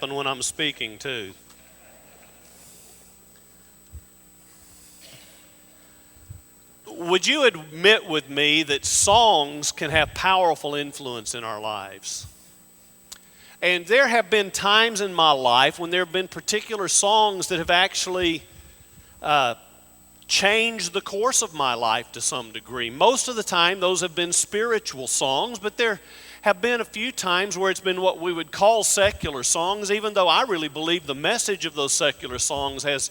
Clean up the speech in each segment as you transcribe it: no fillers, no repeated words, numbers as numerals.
happen when I'm speaking too. Would you admit with me that songs can have powerful influence in our lives? And there have been times in my life when there have been particular songs that have actually changed the course of my life to some degree. Most of the time, those have been spiritual songs, but there have been a few times where it's been what we would call secular songs, even though I really believe the message of those secular songs has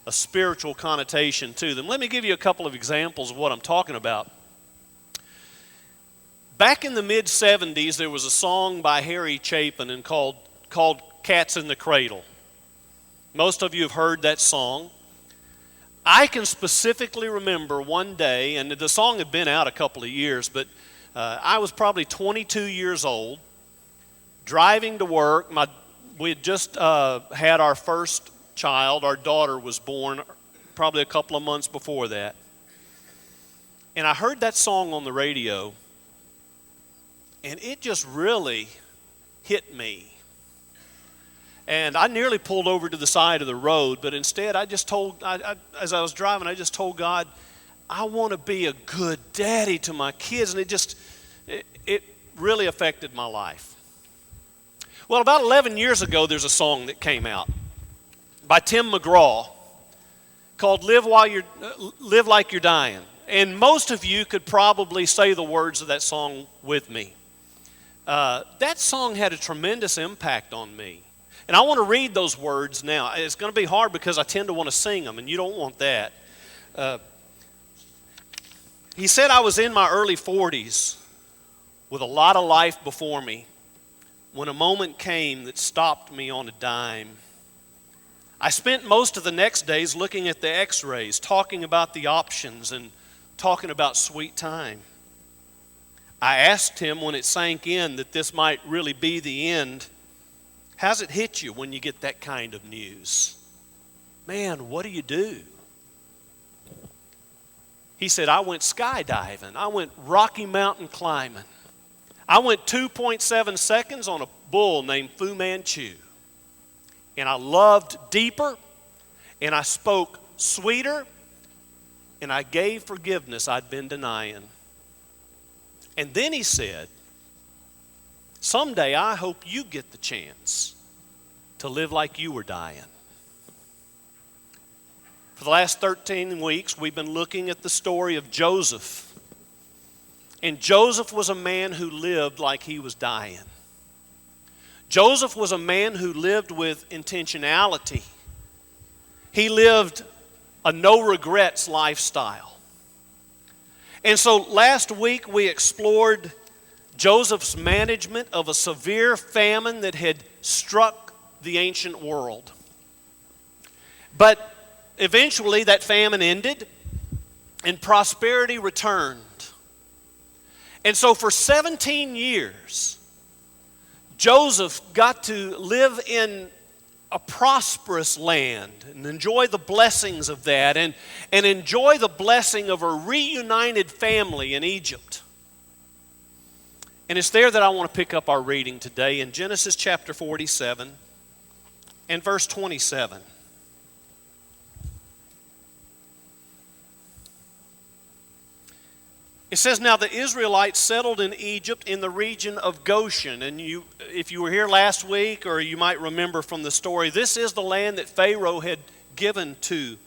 a spiritual connotation to them. Let me give you a couple of examples of what I'm talking about. Back in the mid-'70s, there was a song by Harry Chapin called Cats in the Cradle. Most of you have heard that song. I can specifically remember one day, and the song had been out a couple of years, but I was probably 22 years old, driving to work. We had just had our first child. Our daughter was born probably a couple of months before that. And I heard that song on the radio, and it just really hit me. And I nearly pulled over to the side of the road, but instead as I was driving, I just told God, I want to be a good daddy to my kids. And it really affected my life. Well, about 11 years ago, there's a song that came out by Tim McGraw called Live Like You're Dying. And most of you could probably say the words of that song with me. That song had a tremendous impact on me. And I want to read those words now. It's going to be hard because I tend to want to sing them, and you don't want that. He said, I was in my early 40s with a lot of life before me when a moment came that stopped me on a dime. I spent most of the next days looking at the x-rays, talking about the options and talking about sweet time. I asked him when it sank in that this might really be the end, how's it hit you when you get that kind of news? Man, what do you do? He said, I went skydiving. I went Rocky Mountain climbing. I went 2.7 seconds on a bull named Fu Manchu. And I loved deeper, and I spoke sweeter, and I gave forgiveness I'd been denying. And then he said, someday I hope you get the chance to live like you were dying. For the last 13 weeks, we've been looking at the story of Joseph. And Joseph was a man who lived like he was dying. Joseph was a man who lived with intentionality. He lived a no-regrets lifestyle. And so last week we explored Joseph's management of a severe famine that had struck the ancient world. But eventually that famine ended and prosperity returned. And so for 17 years, Joseph got to live in a prosperous land and enjoy the blessings of that and enjoy the blessing of a reunited family in Egypt. And it's there that I want to pick up our reading today in Genesis chapter 47 and verse 27. It says, now the Israelites settled in Egypt in the region of Goshen. And if you were here last week, or you might remember from the story, this is the land that Pharaoh had given to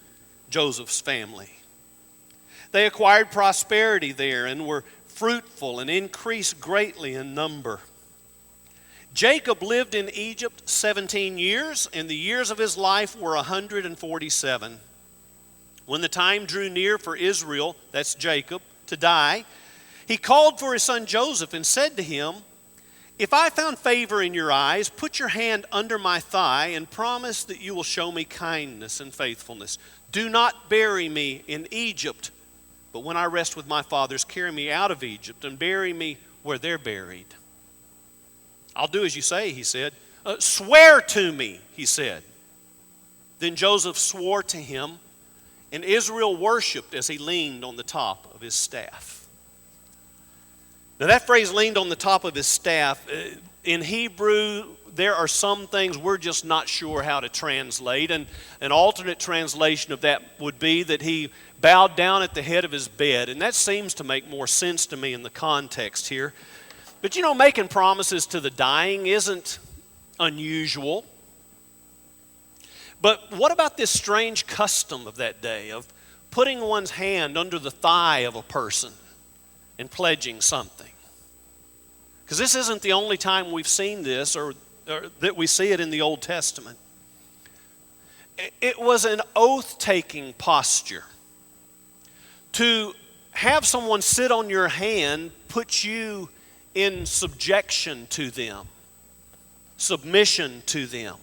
Joseph's family. They acquired prosperity there and were fruitful and increased greatly in number. Jacob lived in Egypt 17 years, and the years of his life were 147. When the time drew near for Israel, that's Jacob, to die, he called for his son Joseph and said to him, if I found favor in your eyes, put your hand under my thigh and promise that you will show me kindness and faithfulness. Do not bury me in Egypt, but when I rest with my fathers, carry me out of Egypt and bury me where they're buried. I'll do as you say, he said. Swear to me, he said. Then Joseph swore to him, and Israel worshiped as he leaned on the top of his staff. Now that phrase, leaned on the top of his staff, in Hebrew, there are some things we're just not sure how to translate. And an alternate translation of that would be that he bowed down at the head of his bed. And that seems to make more sense to me in the context here. But making promises to the dying isn't unusual. But what about this strange custom of that day of putting one's hand under the thigh of a person and pledging something? Because this isn't the only time we've seen this or that we see it in the Old Testament. It was an oath-taking posture. To have someone sit on your hand puts you in subjection to them, submission to them.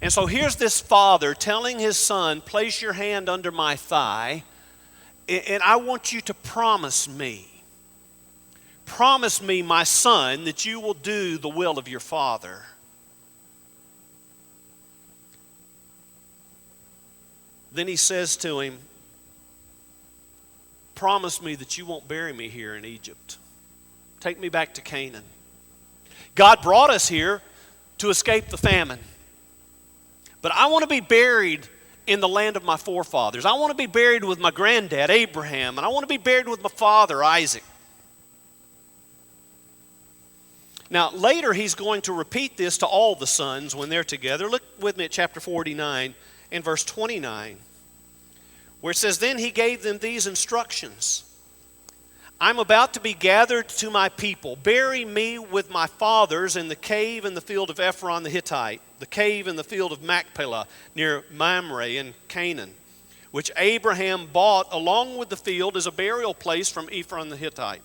And so here's this father telling his son, place your hand under my thigh, and I want you to promise me, my son, that you will do the will of your father. Then he says to him, promise me that you won't bury me here in Egypt. Take me back to Canaan. God brought us here to escape the famine. But I want to be buried in the land of my forefathers. I want to be buried with my granddad, Abraham, and I want to be buried with my father, Isaac. Now, later he's going to repeat this to all the sons when they're together. Look with me at chapter 49 and verse 29, where it says, then he gave them these instructions. I'm about to be gathered to my people. Bury me with my fathers in the cave in the field of Ephron the Hittite, the cave in the field of Machpelah near Mamre in Canaan, which Abraham bought along with the field as a burial place from Ephron the Hittite.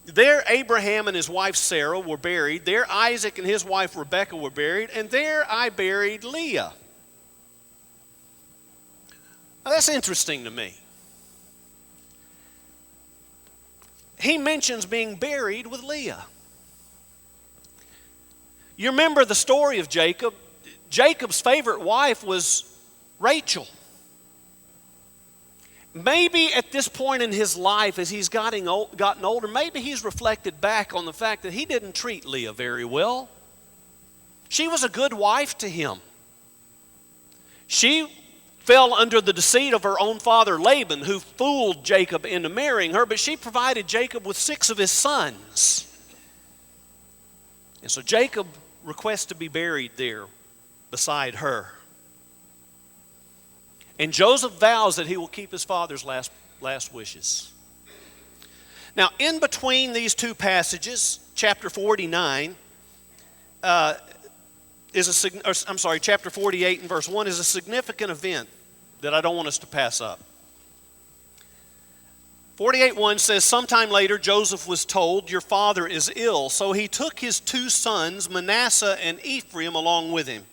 There Abraham and his wife Sarah were buried. There Isaac and his wife Rebekah were buried. And there I buried Leah. Now that's interesting to me. He mentions being buried with Leah. You remember the story of Jacob. Jacob's favorite wife was Rachel. Maybe at this point in his life, as he's gotten older, maybe he's reflected back on the fact that he didn't treat Leah very well. She was a good wife to him. She fell under the deceit of her own father Laban, who fooled Jacob into marrying her, but she provided Jacob with 6 of his sons. And so Jacob requests to be buried there beside her. And Joseph vows that he will keep his father's last wishes. Now, in between these two passages, chapter 49 chapter 48 and verse 1 is a significant event that I don't want us to pass up. 48:1 says, sometime later Joseph was told, your father is ill. So he took his 2 sons, Manasseh and Ephraim, along with him.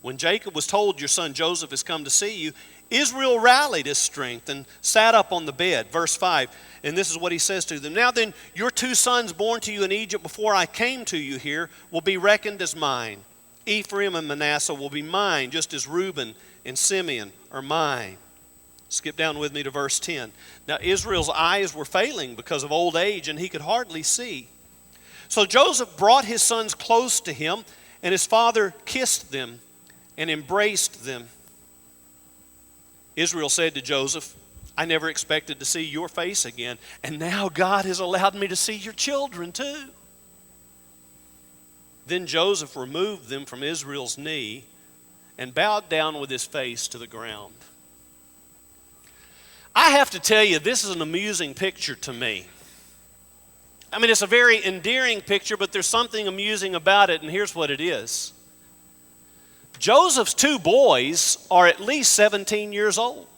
When Jacob was told, your son Joseph has come to see you, Israel rallied his strength and sat up on the bed. Verse 5, and this is what he says to them. Now then, your 2 sons born to you in Egypt before I came to you here will be reckoned as mine. Ephraim and Manasseh will be mine, just as Reuben and Simeon are mine. Skip down with me to verse 10. Now Israel's eyes were failing because of old age, and he could hardly see. So Joseph brought his sons close to him, and his father kissed them and embraced them. Israel said to Joseph, I never expected to see your face again, and now God has allowed me to see your children too. Then Joseph removed them from Israel's knee and bowed down with his face to the ground. I have to tell you, this is an amusing picture to me. I mean, it's a very endearing picture, but there's something amusing about it, and here's what it is. Joseph's 2 boys are at least 17 years old.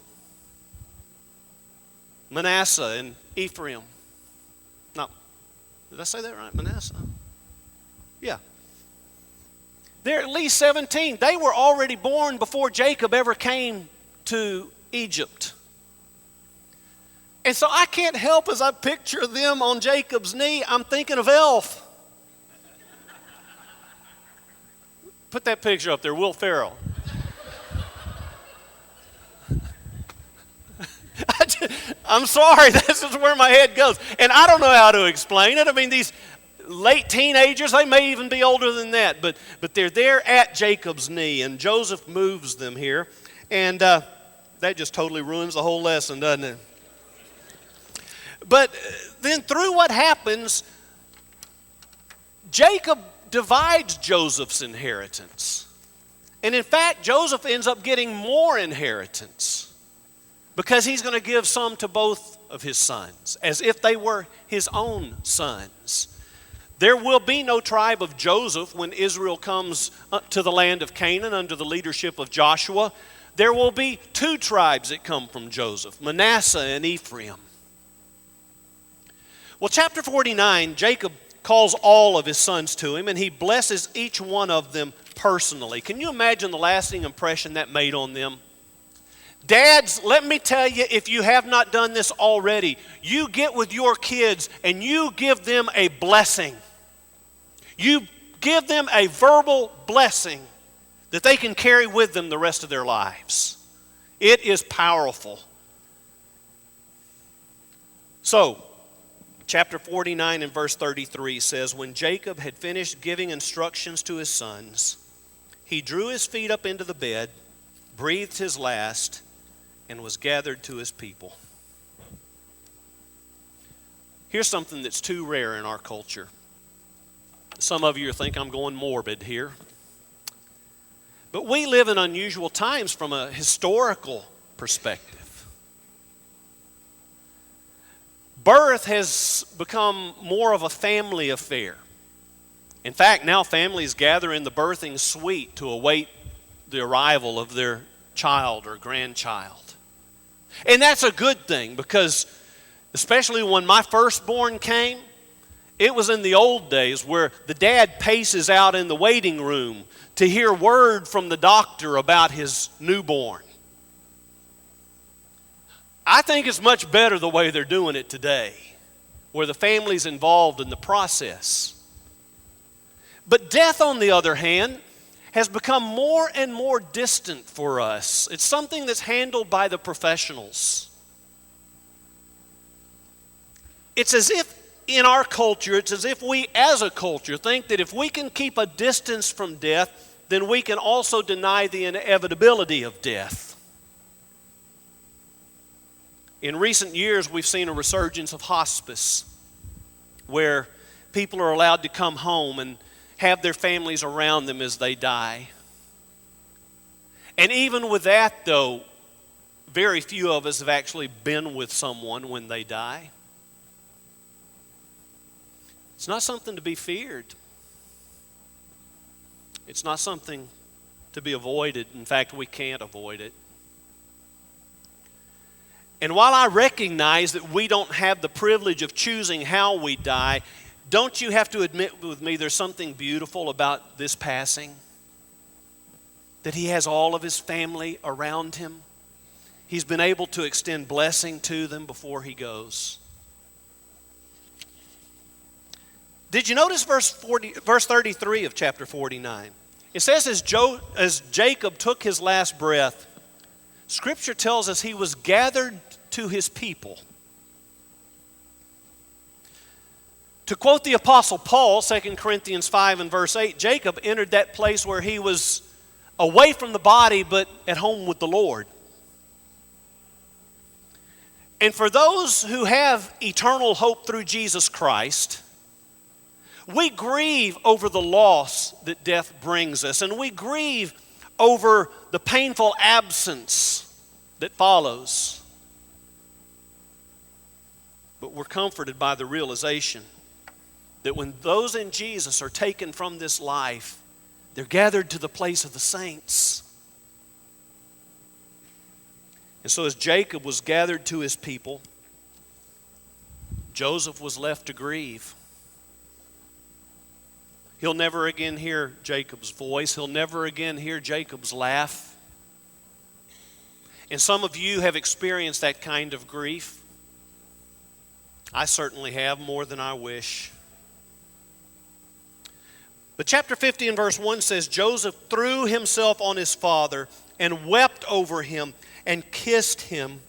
Manasseh and Ephraim. No, did I say that right? Manasseh? Yeah. They're at least 17. They were already born before Jacob ever came to Egypt. And so I can't help as I picture them on Jacob's knee, I'm thinking of Elf. Put that picture up there, Will Ferrell. I'm sorry, this is where my head goes. And I don't know how to explain it. I mean, late teenagers. They may even be older than that. But they're there at Jacob's knee, and Joseph moves them here. And that just totally ruins the whole lesson, doesn't it? But then through what happens, Jacob divides Joseph's inheritance. And in fact, Joseph ends up getting more inheritance because he's going to give some to both of his sons, as if they were his own sons. There will be no tribe of Joseph when Israel comes to the land of Canaan under the leadership of Joshua. There will be two tribes that come from Joseph, Manasseh and Ephraim. Well, chapter 49, Jacob calls all of his sons to him, and he blesses each one of them personally. Can you imagine the lasting impression that made on them? Dads, let me tell you, if you have not done this already, you get with your kids and you give them a blessing. You give them a verbal blessing that they can carry with them the rest of their lives. It is powerful. So, chapter 49 and verse 33 says, when Jacob had finished giving instructions to his sons, he drew his feet up into the bed, breathed his last, and was gathered to his people. Here's something that's too rare in our culture. Some of you think I'm going morbid here. But we live in unusual times from a historical perspective. Birth has become more of a family affair. In fact, now families gather in the birthing suite to await the arrival of their child or grandchild. And that's a good thing because, especially when my firstborn came, it was in the old days where the dad paces out in the waiting room to hear word from the doctor about his newborn. I think it's much better the way they're doing it today, where the family's involved in the process. But death, on the other hand, has become more and more distant for us. It's something that's handled by the professionals. It's as if in our culture, it's as if we as a culture think that if we can keep a distance from death, then we can also deny the inevitability of death. In recent years, we've seen a resurgence of hospice, where people are allowed to come home and have their families around them as they die. And even with that, though, very few of us have actually been with someone when they die. It's not something to be feared. It's not something to be avoided. In fact, we can't avoid it. And while I recognize that we don't have the privilege of choosing how we die, don't you have to admit with me there's something beautiful about this passing? That he has all of his family around him. He's been able to extend blessing to them before he goes. Did you notice verse 33 of chapter 49? It says as Jacob took his last breath, Scripture tells us he was gathered to his people. To quote the Apostle Paul, 2 Corinthians 5 and verse 8, Jacob entered that place where he was away from the body but at home with the Lord. And for those who have eternal hope through Jesus Christ, we grieve over the loss that death brings us, and we grieve over the painful absence that follows. But we're comforted by the realization that when those in Jesus are taken from this life, they're gathered to the place of the saints. And so as Jacob was gathered to his people, Joseph was left to grieve. He'll never again hear Jacob's voice. He'll never again hear Jacob's laugh. And some of you have experienced that kind of grief. I certainly have, more than I wish. But chapter 50 and verse 1 says, Joseph threw himself on his father and wept over him and kissed him.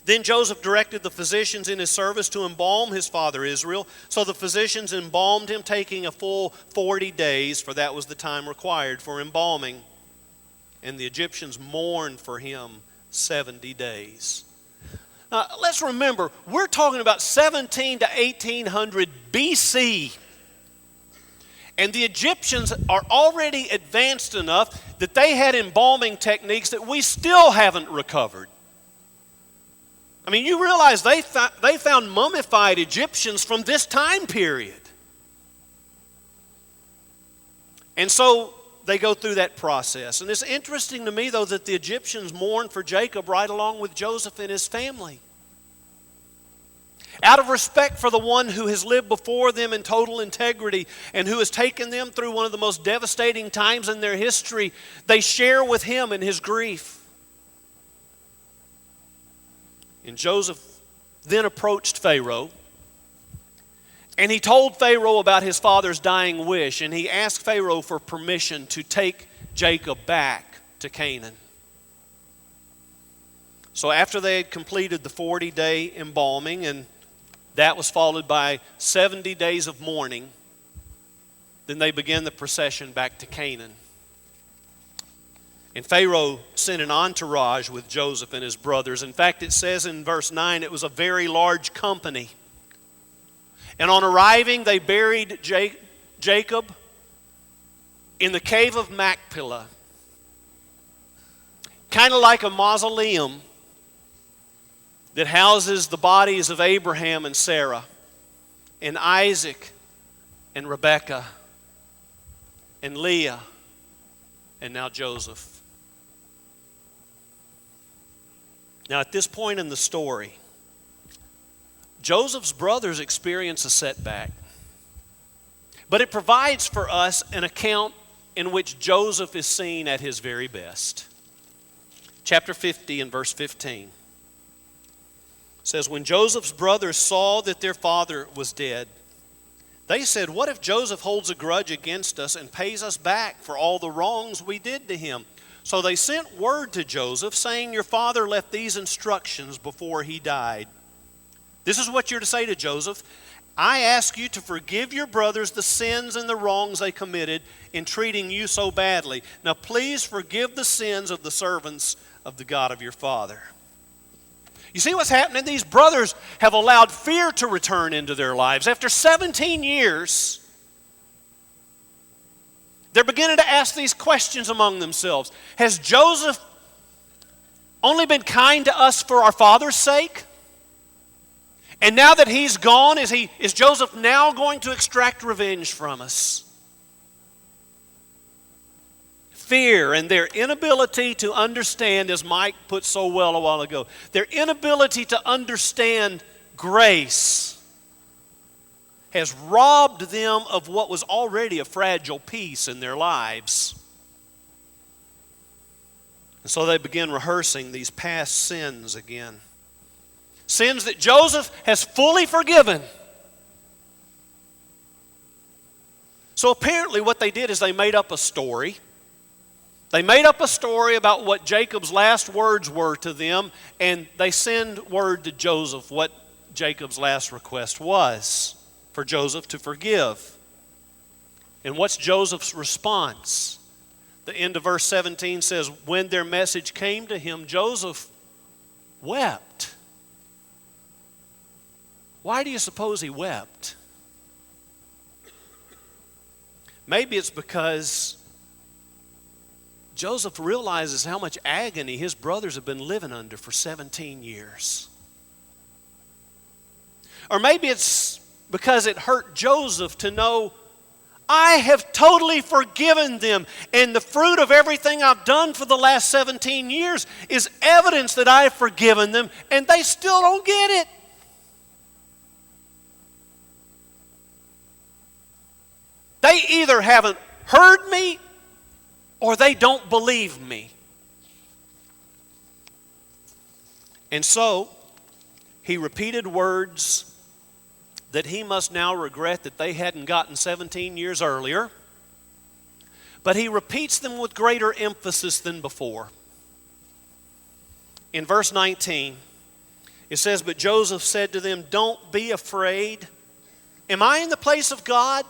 Then Joseph directed the physicians in his service to embalm his father Israel. So the physicians embalmed him, taking a full 40 days, for that was the time required for embalming. And the Egyptians mourned for him 70 days. Now, let's remember, we're talking about 17 to 1800 BC. And the Egyptians are already advanced enough that they had embalming techniques that we still haven't recovered. I mean, you realize they found mummified Egyptians from this time period. And so they go through that process. And it's interesting to me, though, that the Egyptians mourned for Jacob right along with Joseph and his family. Out of respect for the one who has lived before them in total integrity and who has taken them through one of the most devastating times in their history, they share with him in his grief. And Joseph then approached Pharaoh, and he told Pharaoh about his father's dying wish, and he asked Pharaoh for permission to take Jacob back to Canaan. So after they had completed the 40-day embalming, and that was followed by 70 days of mourning, then they began the procession back to Canaan. And Pharaoh sent an entourage with Joseph and his brothers. In fact, it says in verse 9, it was a very large company. And on arriving, they buried Jacob in the cave of Machpelah, kind of like a mausoleum that houses the bodies of Abraham and Sarah, and Isaac and Rebekah, and Leah, and now Joseph. Now, at this point in the story, Joseph's brothers experience a setback. But it provides for us an account in which Joseph is seen at his very best. Chapter 50 and verse 15 says, when Joseph's brothers saw that their father was dead, they said, what if Joseph holds a grudge against us and pays us back for all the wrongs we did to him? So they sent word to Joseph, saying, your father left these instructions before he died. This is what you're to say to Joseph. I ask you to forgive your brothers the sins and the wrongs they committed in treating you so badly. Now please forgive the sins of the servants of the God of your father. You see what's happening? These brothers have allowed fear to return into their lives. After 17 years, they're beginning to ask these questions among themselves. Has Joseph only been kind to us for our father's sake? And now that he's gone, is Joseph now going to extract revenge from us? Fear and their inability to understand, as Mike put so well a while ago, their inability to understand grace has robbed them of what was already a fragile peace in their lives. And so they begin rehearsing these past sins again. Sins that Joseph has fully forgiven. So apparently what they did is they made up a story. They made up a story about what Jacob's last words were to them, and they send word to Joseph what Jacob's last request was for Joseph to forgive. And what's Joseph's response? The end of verse 17 says, when their message came to him, Joseph wept. Why do you suppose he wept? Maybe it's because Joseph realizes how much agony his brothers have been living under for 17 years. Or maybe it's because it hurt Joseph to know, I have totally forgiven them, and the fruit of everything I've done for the last 17 years is evidence that I've forgiven them, and they still don't get it. They either haven't heard me or they don't believe me. And so, he repeated words that he must now regret that they hadn't gotten 17 years earlier. But he repeats them with greater emphasis than before. In verse 19, It says, "But Joseph said to them, 'Don't be afraid. Am I in the place of God?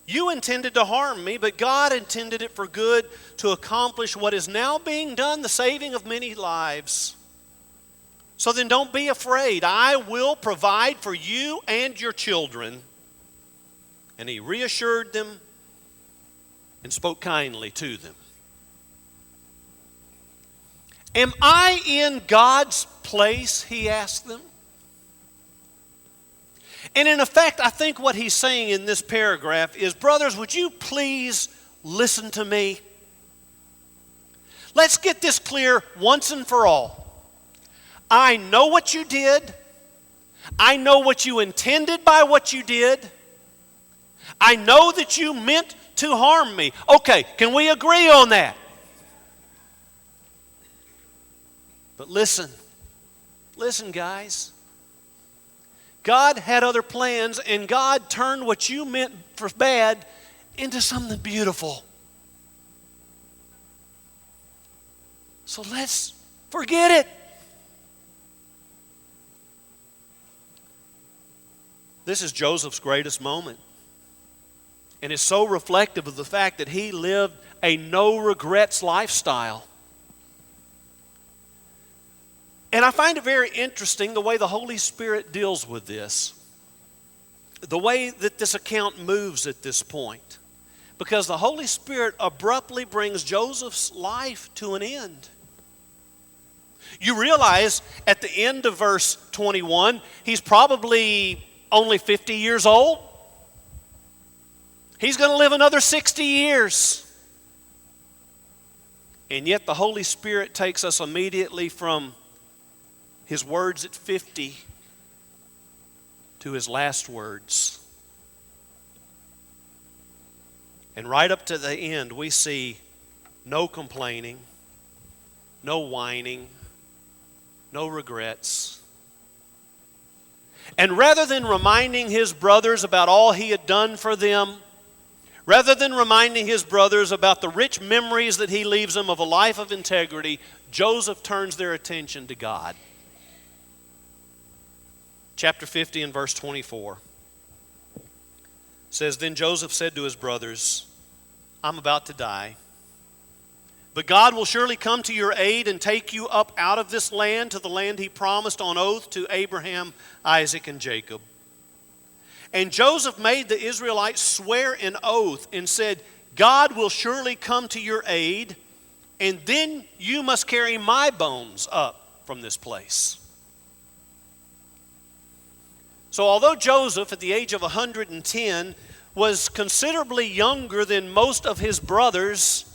You intended to harm me, but God intended it for good to accomplish what is now being done, the saving of many lives. So then don't be afraid. I will provide for you and your children.' And he reassured them and spoke kindly to them." Am I in God's place, he asked them. And in effect, I think what he's saying in this paragraph is, brothers, would you please listen to me? Let's get this clear once and for all. I know what you did. I know what you intended by what you did. I know that you meant to harm me. Okay, can we agree on that? But listen, guys. God had other plans, and God turned what you meant for bad into something beautiful. So let's forget it. This is Joseph's greatest moment. And it's so reflective of the fact that he lived a no-regrets lifestyle. And I find it very interesting the way the Holy Spirit deals with this. The way that this account moves at this point. Because the Holy Spirit abruptly brings Joseph's life to an end. You realize at the end of verse 21, he's probably only 50 years old. He's going to live another 60 years. And yet the Holy Spirit takes us immediately from his words at 50 to his last words. And right up to the end, we see no complaining, no whining, no regrets. And rather than reminding his brothers about all he had done for them, rather than reminding his brothers about the rich memories that he leaves them of a life of integrity, Joseph turns their attention to God. Chapter 50 and verse 24 says, "Then Joseph said to his brothers, 'I'm about to die. But God will surely come to your aid and take you up out of this land to the land he promised on oath to Abraham, Isaac, and Jacob.' And Joseph made the Israelites swear an oath and said, 'God will surely come to your aid, and then you must carry my bones up from this place.'" So although Joseph, at the age of 110, was considerably younger than most of his brothers,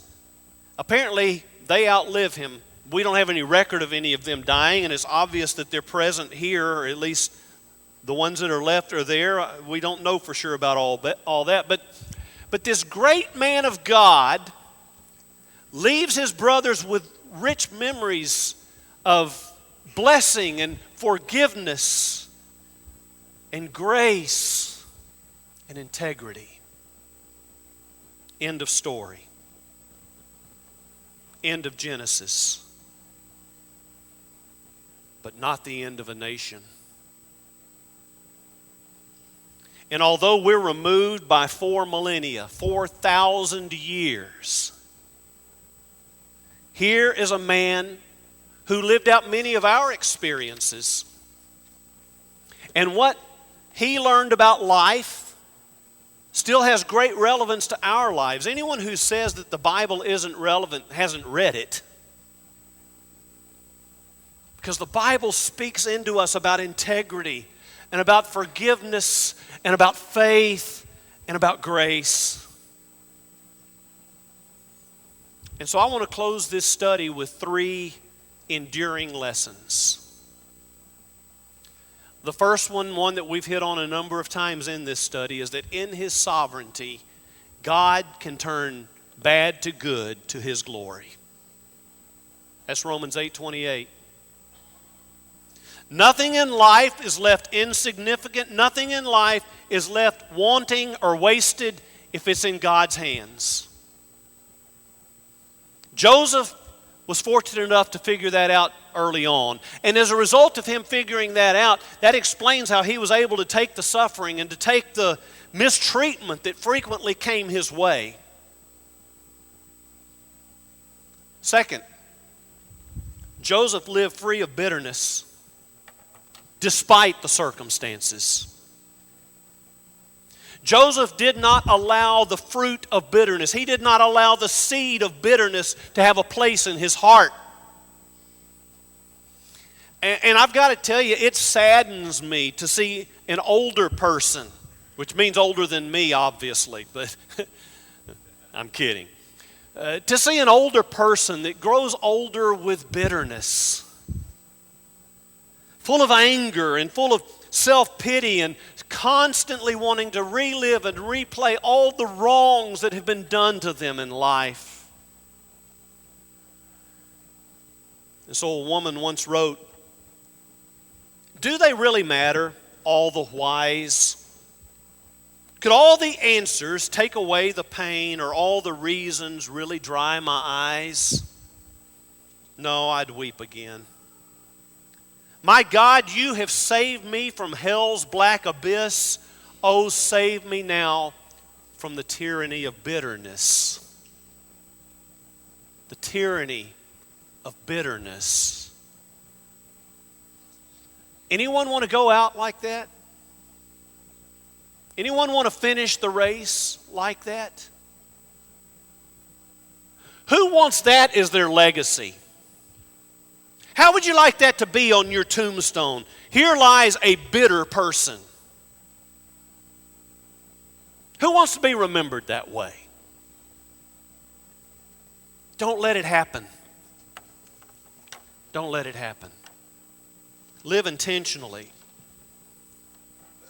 apparently they outlive him. We don't have any record of any of them dying, and it's obvious that they're present here, or at least the ones that are left are there. We don't know for sure about all that. But this great man of God leaves his brothers with rich memories of blessing and forgiveness and grace and integrity. End of story. End of Genesis. But not the end of a nation. And although we're removed by 4 millennia, 4,000 years, here is a man who lived out many of our experiences. And what he learned about life still has great relevance to our lives. Anyone who says that the Bible isn't relevant hasn't read it. Because the Bible speaks into us about integrity and about forgiveness and about faith and about grace. And so I want to close this study with 3 enduring lessons. The first one that we've hit on a number of times in this study, is that in His sovereignty, God can turn bad to good to His glory. That's Romans 8:28. Nothing in life is left insignificant. Nothing in life is left wanting or wasted if it's in God's hands. Joseph was fortunate enough to figure that out early on. And as a result of him figuring that out, that explains how he was able to take the suffering and to take the mistreatment that frequently came his way. Second, Joseph lived free of bitterness despite the circumstances. Joseph did not allow the fruit of bitterness. He did not allow the seed of bitterness to have a place in his heart. And I've got to tell you, it saddens me to see an older person, which means older than me, obviously, but I'm kidding. To see an older person that grows older with bitterness, full of anger and full of self-pity and constantly wanting to relive and replay all the wrongs that have been done to them in life. This old woman once wrote, "Do they really matter, all the whys? Could all the answers take away the pain, or all the reasons really dry my eyes? No, I'd weep again. My God, you have saved me from hell's black abyss. Oh, save me now from the tyranny of bitterness." The tyranny of bitterness. Anyone want to go out like that? Anyone want to finish the race like that? Who wants that as their legacy? How would you like that to be on your tombstone? Here lies a bitter person. Who wants to be remembered that way? Don't let it happen. Don't let it happen. Live intentionally.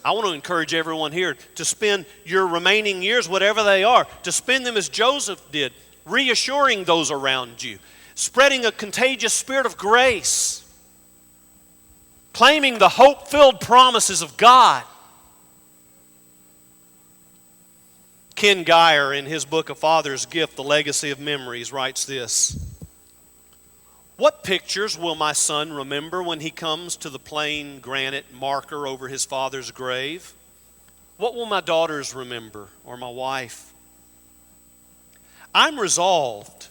I want to encourage everyone here to spend your remaining years, whatever they are, to spend them as Joseph did, reassuring those around you, spreading a contagious spirit of grace, claiming the hope-filled promises of God. Ken Geyer, in his book A Father's Gift, The Legacy of Memories, writes this: "What pictures will my son remember when he comes to the plain granite marker over his father's grave? What will my daughters remember, or my wife? I'm resolved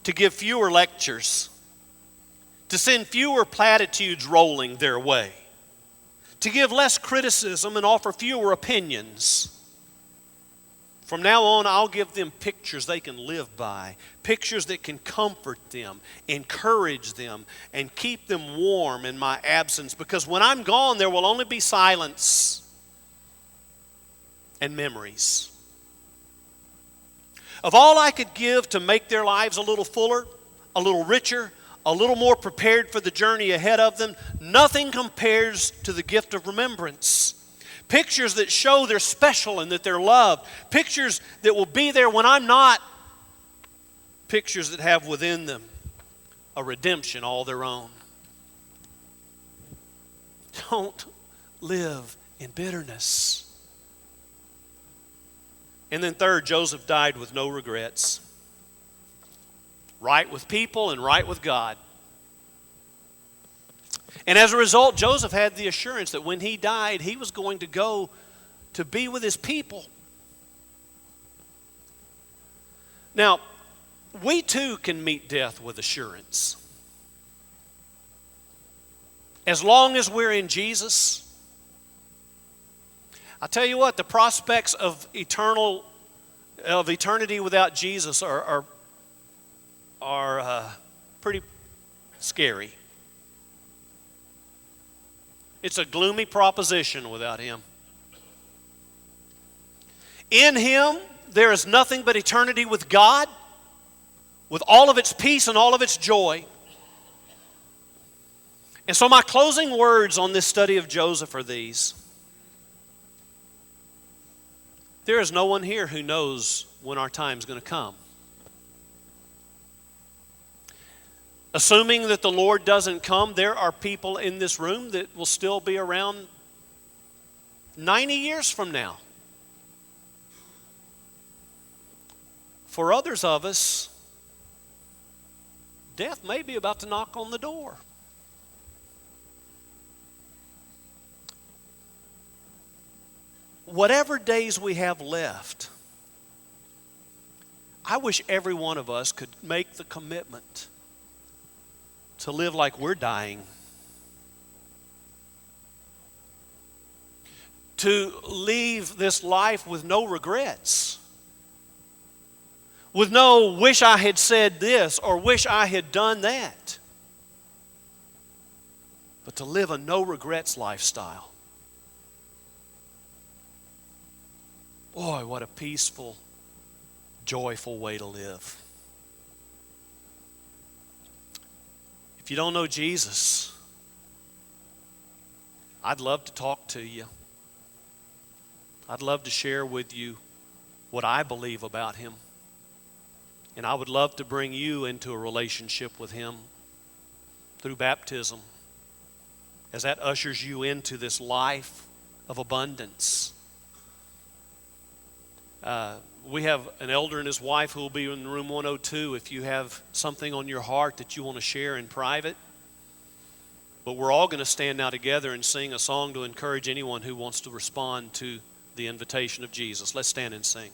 to give fewer lectures, to send fewer platitudes rolling their way, to give less criticism and offer fewer opinions. From now on, I'll give them pictures they can live by, pictures that can comfort them, encourage them, and keep them warm in my absence, because when I'm gone, there will only be silence and memories. Of all I could give to make their lives a little fuller, a little richer, a little more prepared for the journey ahead of them, nothing compares to the gift of remembrance. Pictures that show they're special and that they're loved. Pictures that will be there when I'm not. Pictures that have within them a redemption all their own." Don't live in bitterness. And then third, Joseph died with no regrets. Right with people and right with God. And as a result, Joseph had the assurance that when he died, he was going to go to be with his people. Now, we too can meet death with assurance. As long as we're in Jesus, I tell you what, the prospects of eternity without Jesus are pretty scary. It's a gloomy proposition without Him. In Him, there is nothing but eternity with God, with all of its peace and all of its joy. And so my closing words on this study of Joseph are these. There is no one here who knows when our time is going to come. Assuming that the Lord doesn't come, there are people in this room that will still be around 90 years from now. For others of us, Death may be about to knock on the door. Whatever days we have left, I wish every one of us could make the commitment to live like we're dying. To leave this life with no regrets. With no wish I had said this or wish I had done that. But to live a no regrets lifestyle. Boy, what a peaceful, joyful way to live. If you don't know Jesus, I'd love to talk to you. I'd love to share with you what I believe about Him. And I would love to bring you into a relationship with Him through baptism, as that ushers you into this life of abundance. We have an elder and his wife who will be in room 102 if you have something on your heart that you want to share in private. But we're all going to stand now together and sing a song to encourage anyone who wants to respond to the invitation of Jesus. Let's stand and sing.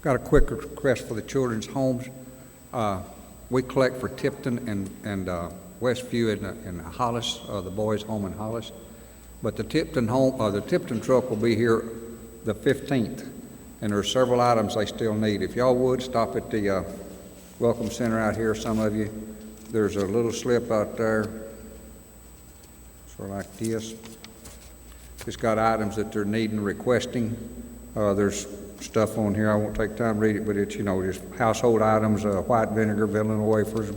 Got a quick request for the children's homes. We collect for Tipton and Westview and Hollis, the boys' home in Hollis. But the Tipton truck will be here the 15th, and there are several items they still need. If y'all would stop at the Welcome Center out here, some of you. There's a little slip out there, sort of like this. It's got items that they're needing, requesting. There's stuff on here, I won't take time to read it, but it's, just household items, white vinegar, vanilla wafers,